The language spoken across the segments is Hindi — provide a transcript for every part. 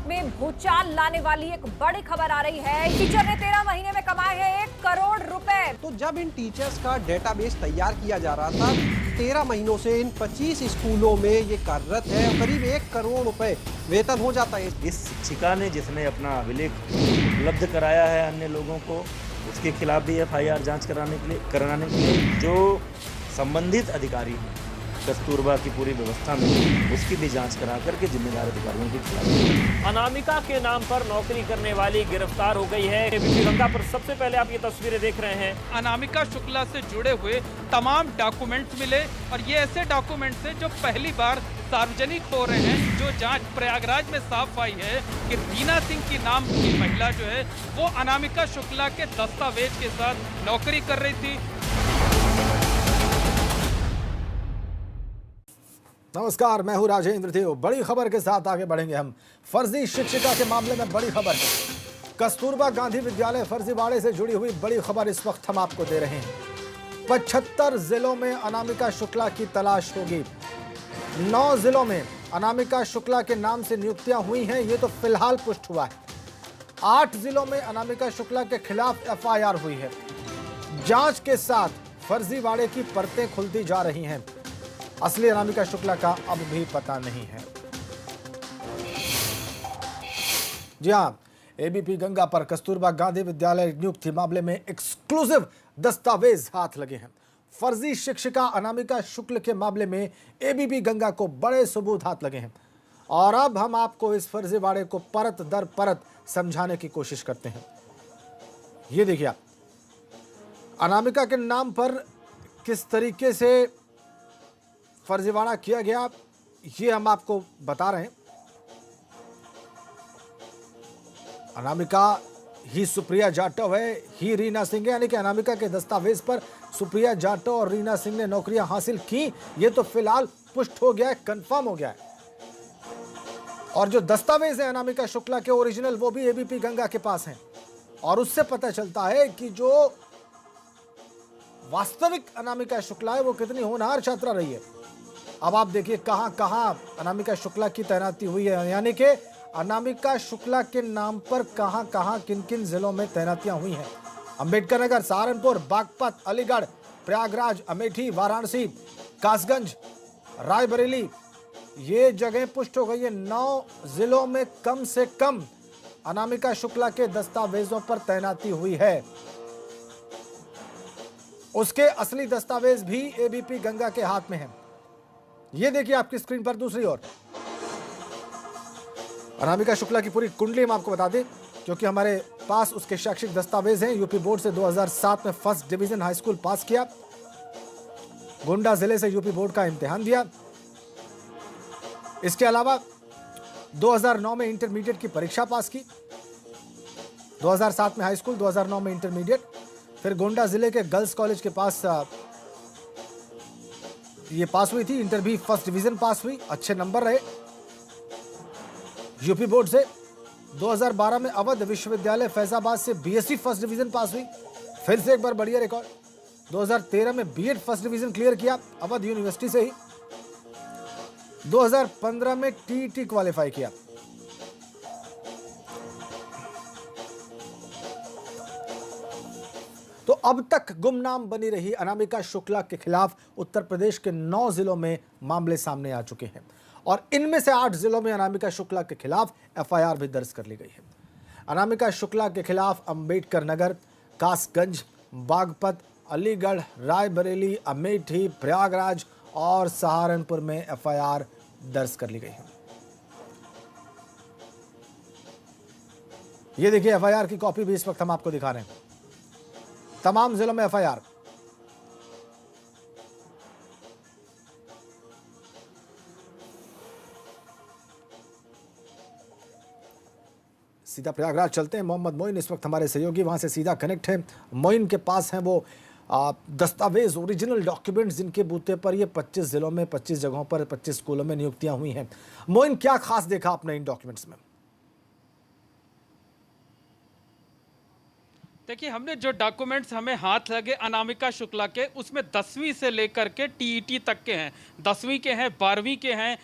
में भूचाल लाने वाली एक बड़ी खबर आ रही है। टीचर ने 13 महीने में कमाए हैं 1 करोड़ रुपए। तो जब इन टीचर्स का डेटाबेस तैयार किया जा रहा था, 13 महीनों से इन 25 स्कूलों में ये कार्यरत है, करीब 1 करोड़ रुपए वेतन हो जाता है। इस शिक्षिका ने जिसने अपना अभिलेख उपलब्ध कराया है अन्य लोगों को, उसके खिलाफ भी FIR जांच कराने के लिए जो संबंधित अधिकारी हैं कस्तूरबा की पूरी व्यवस्था में, उसकी भी जांच करा करके जिम्मेदार अधिकारियों के खिलाफ। अनामिका के नाम पर नौकरी करने वाली गिरफ्तार हो गई है। एबीपी गंगा पर सबसे पहले आप ये तस्वीरें देख रहे हैं। अनामिका शुक्ला से जुड़े हुए तमाम डॉक्यूमेंट्स मिले और ये ऐसे डॉक्यूमेंट्स हैं जो पहली बार सार्वजनिक हो रहे हैं। जो जांच प्रयागराज में साफ आई है कि रीना सिंह की नाम की महिला जो है वो अनामिका शुक्ला के दस्तावेज के साथ नौकरी कर रही थी। नमस्कार, मैं हूं राजेंद्र देव। बड़ी खबर के साथ आगे बढ़ेंगे हम। फर्जी शिक्षिका के मामले में बड़ी खबर है। कस्तूरबा गांधी विद्यालय फर्जीवाड़े से जुड़ी हुई बड़ी खबर इस वक्त हम आपको दे रहे हैं। 75 जिलों में अनामिका शुक्ला की तलाश होगी। 9 जिलों में अनामिका शुक्ला के नाम से नियुक्तियां हुई हैं, ये तो फिलहाल पुष्ट हुआ है। 8 जिलों में अनामिका शुक्ला के खिलाफ FIR हुई है। जांच के साथ फर्जीवाड़े की परतें खुलती जा रही हैं। असली अनामिका शुक्ला का अब भी पता नहीं है। जी हां, एबीपी गंगा पर कस्तूरबा गांधी विद्यालय नियुक्ति मामले में एक्सक्लूसिव दस्तावेज हाथ लगे हैं। फर्जी शिक्षिका अनामिका शुक्ल के मामले में एबीपी गंगा को बड़े सबूत हाथ लगे हैं और अब हम आपको इस फर्जीवाड़े को परत दर परत समझाने की कोशिश करते हैं। ये देखिए आप, अनामिका के नाम पर किस तरीके से फर्जीवाड़ा किया गया, ये हम आपको बता रहे हैं। अनामिका ही सुप्रिया जाटव है, ही रीना सिंह है, यानी कि अनामिका के दस्तावेज पर सुप्रिया जाटव और रीना सिंह ने नौकरियां हासिल की। ये तो फिलहाल पुष्ट हो गया है, कंफर्म हो गया है। और जो दस्तावेज है अनामिका शुक्ला के ओरिजिनल, वो भी एबीपी गंगा के पास हैं और उससे पता चलता है कि जो वास्तविक अनामिका शुक्ला है वो कितनी होनहार छात्रा रही है। अब आप देखिए कहां कहां अनामिका शुक्ला की तैनाती हुई है, यानी कि अनामिका शुक्ला के नाम पर कहां कहां किन किन जिलों में तैनातियां हुई हैं। अंबेडकर नगर, सहारनपुर, बागपत, अलीगढ़, प्रयागराज, अमेठी, वाराणसी, कासगंज, रायबरेली, ये जगह पुष्ट हो गई है। 9 जिलों में कम से कम अनामिका शुक्ला के दस्तावेजों पर तैनाती हुई है। उसके असली दस्तावेज भी एबीपी गंगा के हाथ में हैं। ये देखिए आपकी स्क्रीन पर दूसरी ओर अनामिका शुक्ला की पूरी कुंडली हम आपको बता दें, क्योंकि हमारे पास उसके शैक्षिक दस्तावेज हैं। यूपी बोर्ड से 2007 में फर्स्ट डिवीजन हाई स्कूल पास किया, गोंडा जिले से यूपी बोर्ड का इम्तिहान दिया। इसके अलावा 2009 में इंटरमीडिएट की परीक्षा पास की, 2007 में हाई स्कूल, 2009 में इंटरमीडिएट, फिर गोंडा जिले के गर्ल्स कॉलेज के पास ये पास हुई थी। इंटर भी फर्स्ट डिवीजन पास हुई, अच्छे नंबर रहे। यूपी बोर्ड से 2012 में अवध विश्वविद्यालय फैजाबाद से BSc फर्स्ट डिवीजन पास हुई, फिर से एक बार बढ़िया रिकॉर्ड। 2013 में B.Ed फर्स्ट डिवीजन क्लियर किया अवध यूनिवर्सिटी से ही। 2015 में TET क्वालिफाई किया। तो अब तक गुमनाम बनी रही अनामिका शुक्ला के खिलाफ उत्तर प्रदेश के 9 जिलों में मामले सामने आ चुके हैं और इनमें से 8 जिलों में अनामिका शुक्ला के खिलाफ FIR भी दर्ज कर ली गई है। अनामिका शुक्ला के खिलाफ अंबेडकर नगर, कासगंज, बागपत, अलीगढ़, रायबरेली, अमेठी, प्रयागराज और सहारनपुर में FIR दर्ज कर ली गई है। ये देखिए FIR की कॉपी भी इस वक्त हम आपको दिखा रहे हैं। तमाम जिलों में FIR। सीधा प्रयागराज चलते हैं। मोहम्मद मोइन इस वक्त हमारे सहयोगी वहां से सीधा कनेक्ट है। मोइन के पास हैं वो दस्तावेज, ओरिजिनल डॉक्यूमेंट्स जिनके बूते पर ये 25 जिलों में 25 जगहों पर 25 स्कूलों में नियुक्तियां हुई हैं। मोइन, क्या खास देखा आपने इन डॉक्यूमेंट्स में? देखिए, हमने जो डॉक्यूमेंट्स हमें हाथ लगे अनामिका शुक्ला के, उसमें 10वीं से लेकर के टीईटी तक के हैं। 10वीं के हैं, 12वीं के हैं,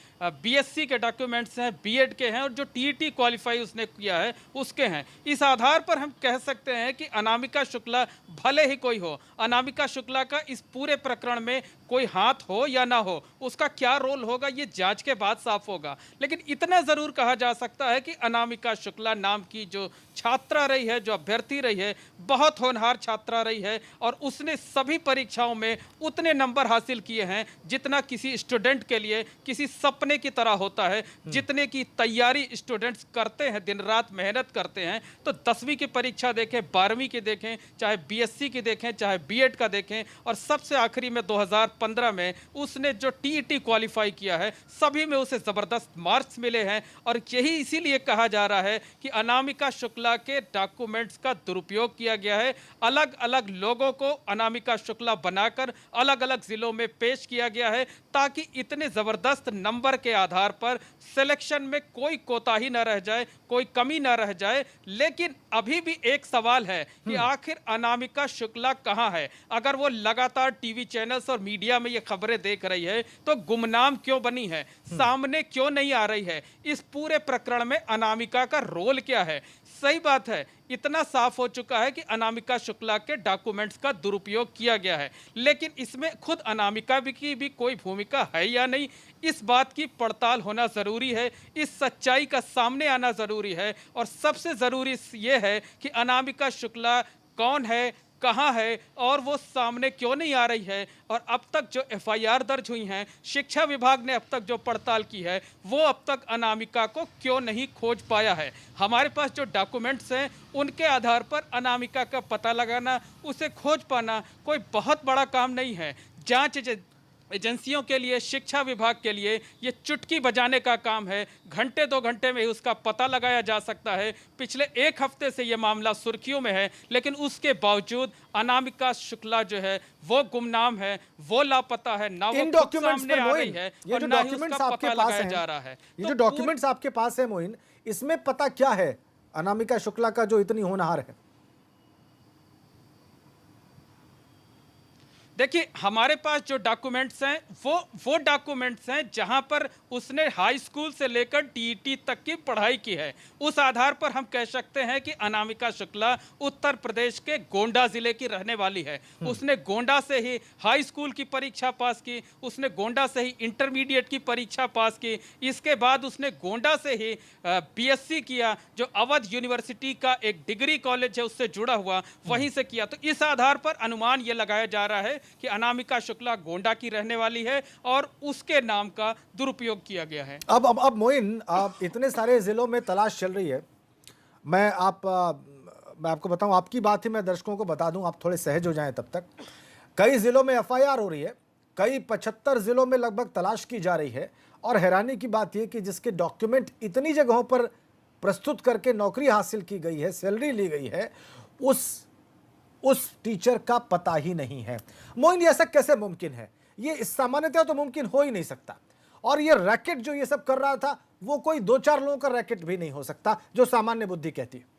बीएससी के डॉक्यूमेंट्स हैं, बीएड के हैं और जो टीईटी क्वालिफाई उसने किया है उसके हैं। इस आधार पर हम कह सकते हैं कि अनामिका शुक्ला भले ही कोई हो, अनामिका शुक्ला का इस पूरे प्रकरण में कोई हाथ हो या ना हो, उसका क्या रोल होगा ये जांच के बाद साफ होगा। लेकिन इतना ज़रूर कहा जा सकता है कि अनामिका शुक्ला नाम की जो छात्रा रही है, जो अभ्यर्थी रही है, बहुत होनहार छात्रा रही है और उसने सभी परीक्षाओं में उतने नंबर हासिल किए हैं जितना किसी स्टूडेंट के लिए किसी सपने की तरह होता है, जितने की तैयारी स्टूडेंट्स करते हैं, दिन रात मेहनत करते हैं। तो 10वीं की परीक्षा देखें, 12वीं की देखें, चाहे बीएससी की देखें, चाहे बीएड का देखें और सबसे आखिरी में 2015 में उसने जो टीईटी क्वालिफाई किया है, सभी में उसे ज़बरदस्त मार्क्स मिले हैं। और यही इसीलिए कहा जा रहा है कि अनामिका शुक्ला के डॉक्यूमेंट्स का दुरुपयोग किया गया है। अलग अलग लोगों को अनामिका शुक्ला बनाकर अलग अलग जिलों में पेश किया गया है ताकि इतने ज़बरदस्त नंबर के आधार पर सिलेक्शन में कोई कोताही न रह जाए, कोई कमी न रह जाए। लेकिन अभी भी एक सवाल है कि आखिर अनामिका शुक्ला कहाँ है? अगर वो लगातार टीवी चैनल्स और मीडिया में ये खबरें देख रही है तो गुमनाम क्यों बनी है, सामने क्यों नहीं आ रही है? इस पूरे प्रकरण में अनामिका का रोल क्या है? सही बात है, इतना साफ हो चुका है कि अनामिका शुक्ला के डॉक्यूमेंट्स का दुरुपयोग किया गया है, लेकिन इसमें खुद अनामिका की भी कोई भूमिका है या नहीं, इस बात की पड़ताल होना ज़रूरी है। इस सच्चाई का सामने आना ज़रूरी है और सबसे ज़रूरी ये है कि अनामिका शुक्ला कौन है, कहाँ है और वो सामने क्यों नहीं आ रही है। और अब तक जो एफआईआर दर्ज हुई हैं, शिक्षा विभाग ने अब तक जो पड़ताल की है, वो अब तक अनामिका को क्यों नहीं खोज पाया है। हमारे पास जो डॉक्यूमेंट्स हैं उनके आधार पर अनामिका का पता लगाना, उसे खोज पाना कोई बहुत बड़ा काम नहीं है। जांच एजेंसियों के लिए, शिक्षा विभाग के लिए ये चुटकी बजाने का काम है। घंटे 2 घंटे में उसका पता लगाया जा सकता है। पिछले 1 हफ्ते से ये मामला सुर्खियों में है, लेकिन उसके बावजूद अनामिका शुक्ला जो है वो गुमनाम है, वो लापता है, ना वो खुद सामने आ रही है और ना ही उसका पता लगाया जा रहा है। ये जो डॉक्यूमेंट्स आपके पास है मोइन, इसमें पता क्या है अनामिका शुक्ला का जो इतनी होनहार है? देखिए, हमारे पास जो डॉक्यूमेंट्स हैं वो डॉक्यूमेंट्स हैं जहां पर उसने हाई स्कूल से लेकर टीईटी तक की पढ़ाई की है। उस आधार पर हम कह सकते हैं कि अनामिका शुक्ला उत्तर प्रदेश के गोंडा जिले की रहने वाली है। उसने गोंडा से ही हाई स्कूल की परीक्षा पास की, उसने गोंडा से ही इंटरमीडिएट की परीक्षा पास की, इसके बाद उसने गोंडा से ही बीएससी किया, जो अवध यूनिवर्सिटी का एक डिग्री कॉलेज है उससे जुड़ा हुआ, वहीं से किया। तो इस आधार पर अनुमान ये लगाया जा रहा है कि अनामिका शुक्ला गोंडा की रहने वाली है और उसके नाम का दुरुपयोग किया गया है। अब मोइन, आप इतने सारे जिलों में तलाश चल रही है। मैं आपको बताऊं, आपकी बात ही मैं दर्शकों को बता दूं, आप थोड़े सहज हो जाएं तब तक। कई जिलों में एफआईआर हो रही है, कई 75 जिलों में लगभग तलाश की जा रही है। और हैरानी की बात यह कि जिसके डॉक्यूमेंट इतनी जगहों पर प्रस्तुत करके नौकरी हासिल की गई है, सैलरी ली गई है, उस टीचर का पता ही नहीं है। मोइन, ये ऐसा कैसे मुमकिन है? ये सामान्यतः तो मुमकिन हो ही नहीं सकता। और ये रैकेट जो ये सब कर रहा था, वो कोई 2-4 लोगों का रैकेट भी नहीं हो सकता जो सामान्य बुद्धि कहती है।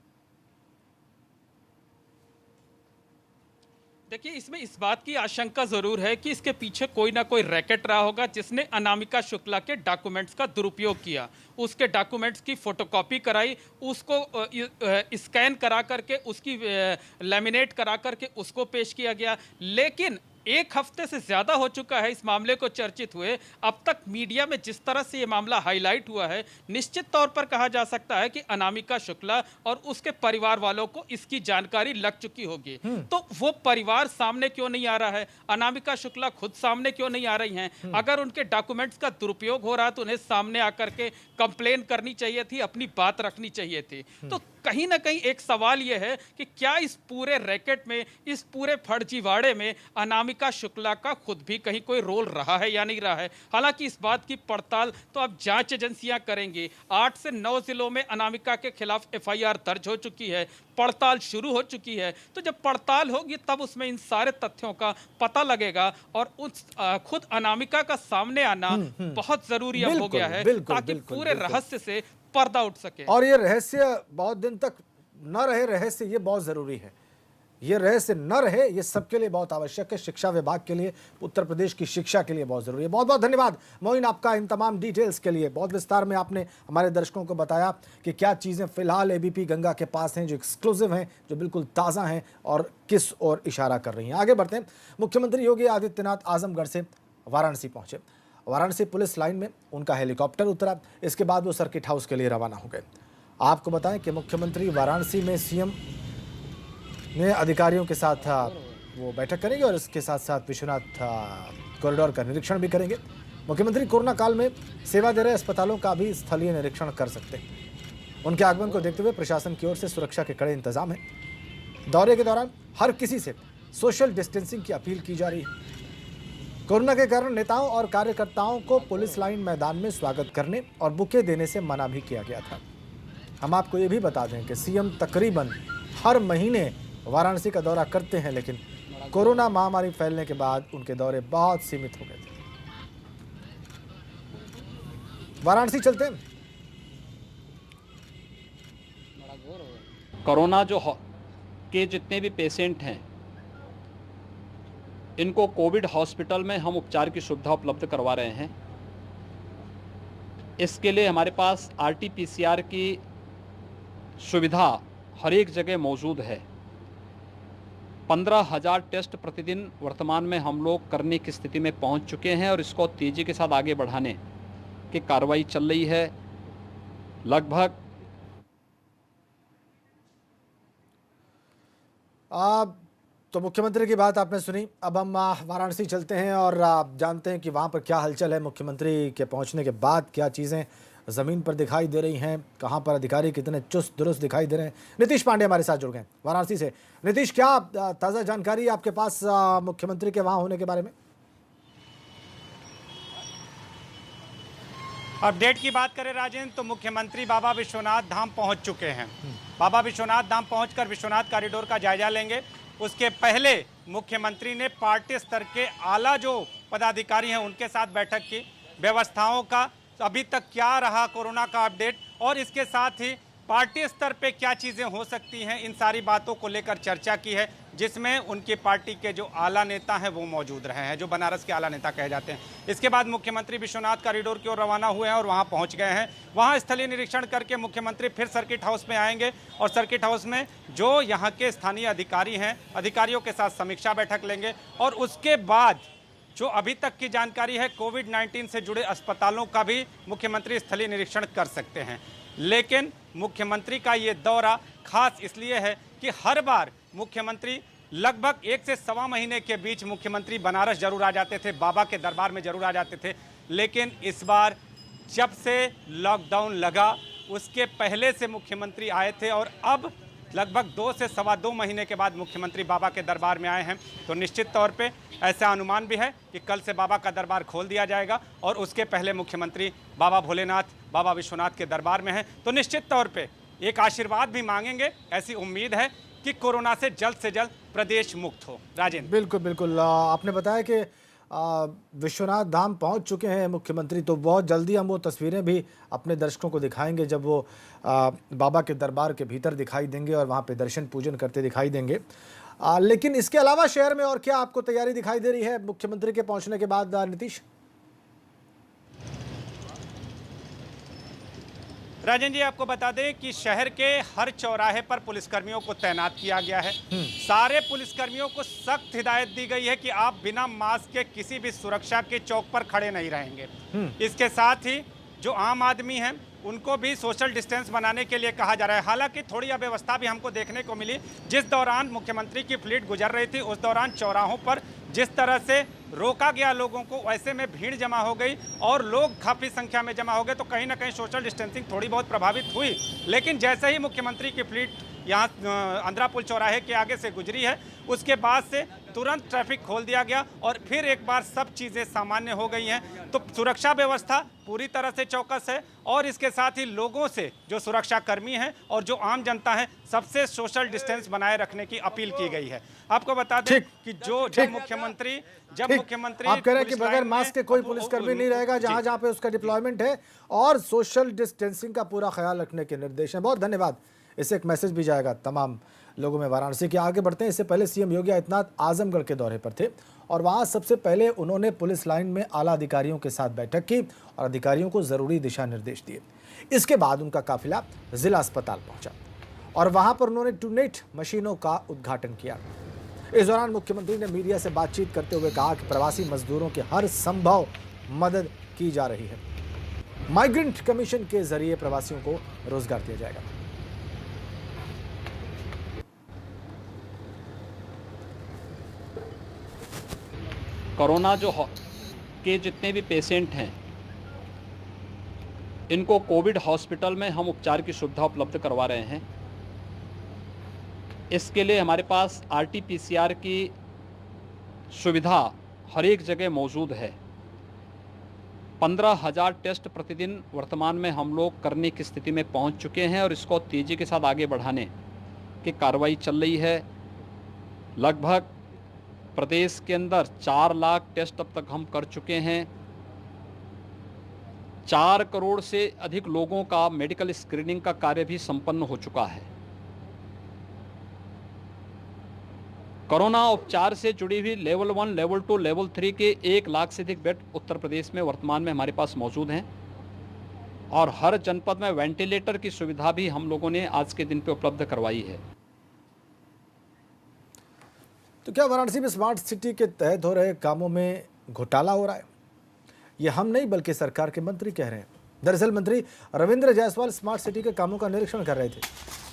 देखिए, इसमें इस बात की आशंका जरूर है कि इसके पीछे कोई ना कोई रैकेट रहा होगा जिसने अनामिका शुक्ला के डॉक्यूमेंट्स का दुरुपयोग किया, उसके डॉक्यूमेंट्स की फोटोकॉपी कराई, उसको स्कैन करा करके, उसकी लैमिनेट करा करके उसको पेश किया गया। लेकिन 1 हफ्ते से ज़्यादा हो चुका है इस मामले को चर्चित हुए। अब तक मीडिया में जिस तरह से ये मामला हाईलाइट हुआ है, निश्चित तौर पर कहा जा सकता है कि अनामिका शुक्ला और उसके परिवार वालों को इसकी जानकारी लग चुकी होगी। तो वो परिवार सामने क्यों नहीं आ रहा है? अनामिका शुक्ला खुद सामने क्यों नहीं आ रही हैं? अगर उनके डॉक्यूमेंट्स का दुरुपयोग हो रहा तो उन्हें सामने आकर के कंप्लेन करनी चाहिए थी, अपनी बात रखनी चाहिए थी। तो कहीं ना कहीं एक सवाल यह है कि क्या इस पूरे रैकेट में, इस पूरे फर्जीवाड़े में अनामिका शुक्ला का खुद भी कहीं कोई रोल रहा है या नहीं रहा है? हालांकि इस बात की पड़ताल तो अब जांच एजेंसियां करेंगी। 8 से 9 जिलों में अनामिका के खिलाफ एफआईआर दर्ज हो चुकी है, पड़ताल शुरू हो चुकी है। तो जब पड़ताल होगी तब उसमें इन सारे तथ्यों का पता लगेगा और खुद अनामिका का सामने आना बहुत जरूरी अब हो गया है ताकि पूरे रहस्य से पर्दा उठ सके। और ये रहस्य बहुत दिन तक न रहे, रहस्य ये बहुत जरूरी है। ये रहस्य न रहे, ये सबके लिए बहुत आवश्यक है। शिक्षा विभाग के लिए, उत्तर प्रदेश की शिक्षा के लिए बहुत ज़रूरी है। बहुत बहुत धन्यवाद मोइन आपका इन तमाम डिटेल्स के लिए। बहुत विस्तार में आपने हमारे दर्शकों को बताया कि क्या चीज़ें फिलहाल एबीपी गंगा के पास हैं, जो एक्सक्लूसिव हैं, जो बिल्कुल ताज़ा हैं और किस ओर इशारा कर रही हैं। आगे बढ़ते हैं। मुख्यमंत्री योगी आदित्यनाथ आजमगढ़ से वाराणसी पहुँचे। वाराणसी पुलिस लाइन में उनका हेलीकॉप्टर उतरा। इसके बाद वो सर्किट हाउस के लिए रवाना हो गए। आपको बताएं कि मुख्यमंत्री वाराणसी में सीएम ने अधिकारियों के साथ वो बैठक करेंगे और इसके साथ साथ विश्वनाथ कॉरिडोर का निरीक्षण भी करेंगे। मुख्यमंत्री कोरोना काल में सेवा दे रहे अस्पतालों का भी स्थलीय निरीक्षण कर सकते हैं। उनके आगमन को देखते हुए प्रशासन की ओर से सुरक्षा के कड़े इंतजाम हैं। दौरे के दौरान हर किसी से सोशल डिस्टेंसिंग की अपील की जा रही है। कोरोना के कारण नेताओं और कार्यकर्ताओं को पुलिस लाइन मैदान में स्वागत करने और बुके देने से मना भी किया गया था। हम आपको ये भी बता दें कि सीएम तकरीबन हर महीने वाराणसी का दौरा करते हैं, लेकिन कोरोना महामारी फैलने के बाद उनके दौरे बहुत सीमित हो गए थे। वाराणसी चलते हैं। कोरोना के जितने भी पेशेंट हैं, इनको कोविड हॉस्पिटल में हम उपचार की सुविधा उपलब्ध करवा रहे हैं। इसके लिए हमारे पास RT-PCR की सुविधा हर एक जगह मौजूद है। 15,000 टेस्ट प्रतिदिन वर्तमान में हम लोग करने की स्थिति में पहुंच चुके हैं और इसको तेज़ी के साथ आगे बढ़ाने की कार्रवाई चल रही है। लगभग तो मुख्यमंत्री की बात आपने सुनी। अब हम वाराणसी चलते हैं और जानते हैं कि वहाँ पर क्या हलचल है। मुख्यमंत्री के पहुँचने के बाद क्या चीज़ें ज़मीन पर दिखाई दे रही हैं, कहाँ पर अधिकारी कितने चुस्त दुरुस्त दिखाई दे रहे हैं। नीतीश पांडे हमारे साथ जुड़ गए वाराणसी से। नीतीश, क्या ताज़ा जानकारी आपके पास मुख्यमंत्री के वहाँ होने के बारे में? अपडेट की बात करें राजेंद्र, तो मुख्यमंत्री बाबा विश्वनाथ धाम पहुंच चुके हैं। बाबा विश्वनाथ धाम पहुंचकर विश्वनाथ कॉरिडोर का जायजा लेंगे। उसके पहले मुख्यमंत्री ने पार्टी स्तर के आला जो पदाधिकारी हैं उनके साथ बैठक की। व्यवस्थाओं का अभी तक क्या रहा कोरोना का अपडेट, और इसके साथ ही पार्टी स्तर पे क्या चीज़ें हो सकती हैं, इन सारी बातों को लेकर चर्चा की है, जिसमें उनकी पार्टी के जो आला नेता हैं वो मौजूद रहे हैं, जो बनारस के आला नेता कहे जाते हैं। इसके बाद मुख्यमंत्री विश्वनाथ कॉरिडोर की ओर रवाना हुए हैं और वहां पहुंच गए हैं। वहां स्थलीय निरीक्षण करके मुख्यमंत्री फिर सर्किट हाउस में आएंगे और सर्किट हाउस में जो यहाँ के स्थानीय अधिकारी हैं, अधिकारियों के साथ समीक्षा बैठक लेंगे। और उसके बाद जो अभी तक की जानकारी है, कोविड-19 से जुड़े अस्पतालों का भी मुख्यमंत्री स्थलीय निरीक्षण कर सकते हैं। लेकिन मुख्यमंत्री का ये दौरा खास इसलिए है कि हर बार मुख्यमंत्री लगभग 1 से सवा महीने के बीच मुख्यमंत्री बनारस जरूर आ जाते थे, बाबा के दरबार में जरूर आ जाते थे। लेकिन इस बार जब से लॉकडाउन लगा उसके पहले से मुख्यमंत्री आए थे और अब लगभग 2 से सवा 2 महीने के बाद मुख्यमंत्री बाबा के दरबार में आए हैं। तो निश्चित तौर पे ऐसा अनुमान भी है कि कल से बाबा का दरबार खोल दिया जाएगा और उसके पहले मुख्यमंत्री बाबा भोलेनाथ, बाबा विश्वनाथ के दरबार में हैं। तो निश्चित तौर पे एक आशीर्वाद भी मांगेंगे। ऐसी उम्मीद है कि कोरोना से जल्द प्रदेश मुक्त हो। राजेंद्र, बिल्कुल बिल्कुल। आपने बताया कि विश्वनाथ धाम पहुंच चुके हैं मुख्यमंत्री, तो बहुत जल्दी हम वो तस्वीरें भी अपने दर्शकों को दिखाएंगे जब वो बाबा के दरबार के भीतर दिखाई देंगे और वहां पे दर्शन पूजन करते दिखाई देंगे। लेकिन इसके अलावा शहर में और क्या आपको तैयारी दिखाई दे रही है मुख्यमंत्री के पहुंचने के बाद, नीतीश? राजन जी, आपको बता दें कि शहर के हर चौराहे पर पुलिसकर्मियों को तैनात किया गया है। सारे पुलिसकर्मियों को सख्त हिदायत दी गई है कि आप बिना मास्क के किसी भी सुरक्षा के चौक पर खड़े नहीं रहेंगे। इसके साथ ही जो आम आदमी हैं उनको भी सोशल डिस्टेंस बनाने के लिए कहा जा रहा है। हालांकि थोड़ी अव्यवस्था भी हमको देखने को मिली। जिस दौरान मुख्यमंत्री की फ्लीट गुजर रही थी उस दौरान चौराहों पर जिस तरह से रोका गया लोगों को, वैसे में भीड़ जमा हो गई और लोग काफ़ी संख्या में जमा हो गए, तो कहीं ना कहीं सोशल डिस्टेंसिंग थोड़ी बहुत प्रभावित हुई। लेकिन जैसे ही मुख्यमंत्री की फ्लीट यहाँ अंद्रापुल चौराहे के आगे से गुजरी है, उसके बाद से तुरंत ट्रैफिक खोल दिया गया और फिर एक बार सब चीज़ें सामान्य हो गई हैं। तो सुरक्षा व्यवस्था पूरी तरह से चौकस है और इसके साथ ही लोगों से, जो सुरक्षा कर्मी हैं और जो आम जनता है, सबसे सोशल डिस्टेंस बनाए रखने की अपील की गई है। आपको बता दें कि जब मुख्यमंत्री आप कह रहे हैं कि बगैर मास्क के कोई पुलिसकर्मी नहीं रहेगा जहां जहां पे उसका डिप्लॉयमेंट है, और सोशल डिस्टेंसिंग का पूरा ख्याल रखने के निर्देश हैं। बहुत धन्यवाद। इससे एक मैसेज भी जाएगा तमाम लोगों में वाराणसी के आगे बढ़ते हैं। इससे पहले सीएम योगी आदित्यनाथ आजमगढ़ के दौरे पर थे और वहां सबसे पहले उन्होंने पुलिस लाइन में आला अधिकारियों के साथ बैठक की और अधिकारियों को जरूरी दिशा निर्देश दिए। इसके बाद उनका काफिला जिला अस्पताल पहुंचा और वहां पर उन्होंने टूनेट मशीनों का उद्घाटन किया। इस दौरान मुख्यमंत्री ने मीडिया से बातचीत करते हुए कहा कि प्रवासी मजदूरों की हर संभव मदद की जा रही है। माइग्रेंट कमीशन के जरिए प्रवासियों को रोजगार दिया जाएगा। कोरोना के जितने भी पेशेंट हैं, इनको कोविड हॉस्पिटल में हम उपचार की सुविधा उपलब्ध करवा रहे हैं। इसके लिए हमारे पास RT-PCR की सुविधा हर एक जगह मौजूद है। 15,000 टेस्ट प्रतिदिन वर्तमान में हम लोग करने की स्थिति में पहुंच चुके हैं और इसको तेज़ी के साथ आगे बढ़ाने की कार्रवाई चल रही है। लगभग प्रदेश के अंदर 4 लाख टेस्ट अब तक हम कर चुके हैं। 4 करोड़ से अधिक लोगों का मेडिकल स्क्रीनिंग का कार्य भी संपन्न हो चुका है। कोरोना उपचार से जुड़ी हुई लेवल 1, लेवल 2, लेवल 3 के 1 लाख से अधिक बेड उत्तर प्रदेश में वर्तमान में हमारे पास मौजूद हैं और हर जनपद में वेंटिलेटर की सुविधा भी हम लोगों ने आज के दिन पे उपलब्ध करवाई है। तो क्या वाराणसी में स्मार्ट सिटी के तहत हो रहे कामों में घोटाला हो रहा है? ये हम नहीं बल्कि सरकार के मंत्री कह रहे हैं। दरअसल मंत्री रविंद्र जायसवाल स्मार्ट सिटी के कामों का निरीक्षण कर रहे थे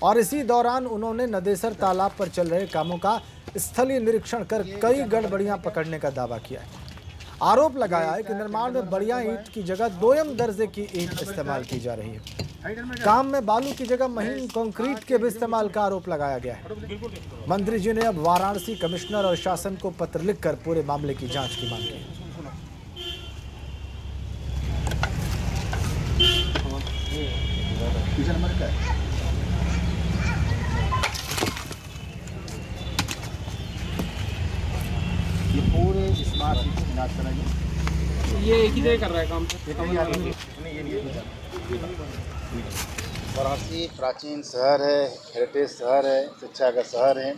और इसी दौरान उन्होंने नदेसर तालाब पर चल रहे कामों का स्थलीय निरीक्षण कर कई गड़बड़ियां पकड़ने का दावा किया है। आरोप लगाया है कि निर्माण में बढ़िया ईंट की जगह दोयम दर्जे की ईंट इस्तेमाल की जा रही है। काम में बालू की जगह महीन कंक्रीट के भी इस्तेमाल का आरोप लगाया गया है। मंत्री जी ने अब वाराणसी कमिश्नर और शासन को पत्र लिखकर पूरे मामले की जांच की मांग की है। ये पूरे स्मार्ट सिटी की जांच कराइए। ये एक ही जगह कर रहा है काम। वाराणसी प्राचीन शहर है, हेरिटेज शहर है, शिक्षा का शहर है,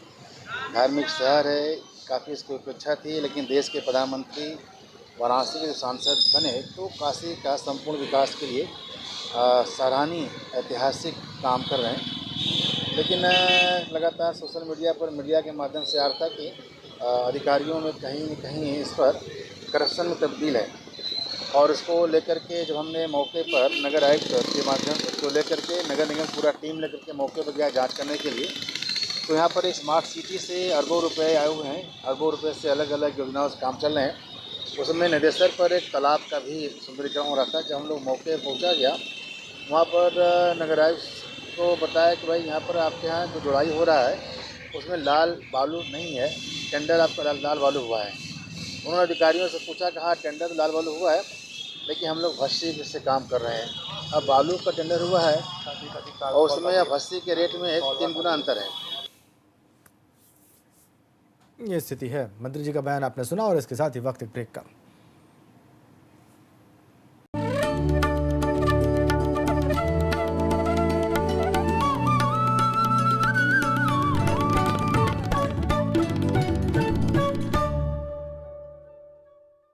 धार्मिक शहर है। काफ़ी इसकी उपेक्षा थी, लेकिन देश के प्रधानमंत्री वाराणसी के जो सांसद बने तो काशी का संपूर्ण विकास के लिए सराहनीय ऐतिहासिक काम कर रहे हैं। लेकिन लगातार सोशल मीडिया पर मीडिया के माध्यम से आ रहा था कि अधिकारियों में कहीं न कहीं इस पर करप्शन में तब्दील है और इसको लेकर के जब हमने मौके पर नगर आयुक्त के माध्यम से इसको लेकर के नगर निगम पूरा टीम लेकर के मौके पर गया जांच करने के लिए, तो यहाँ पर एक स्मार्ट सिटी से अरबों रुपए आए हुए हैं। अरबों रुपए से अलग अलग योजनाओं से काम चल रहे हैं। उसमें नदेसर पर एक तालाब का भी सुंदरीकरण हो रहा था। जब हम लोग मौके पहुँचा गया, वहाँ पर नगर आयुक्त को बताया कि भाई यहाँ पर आपके यहाँ जो जुड़ाई हो रहा है उसमें लाल बालू नहीं है, टेंडर आपका लाल बालू हुआ है। उन्होंने अधिकारियों से पूछा कि हाँ टेंडर लाल बालू हुआ है, लेकिन हम लोग भस्सी से काम कर रहे हैं। अब बालू का टेंडर हुआ है और उसमें अब भस्सी के रेट में 3 गुना अंतर है। ये स्थिति है। मंत्री जी का बयान आपने सुना और इसके साथ ही वक्त एक ब्रेक का।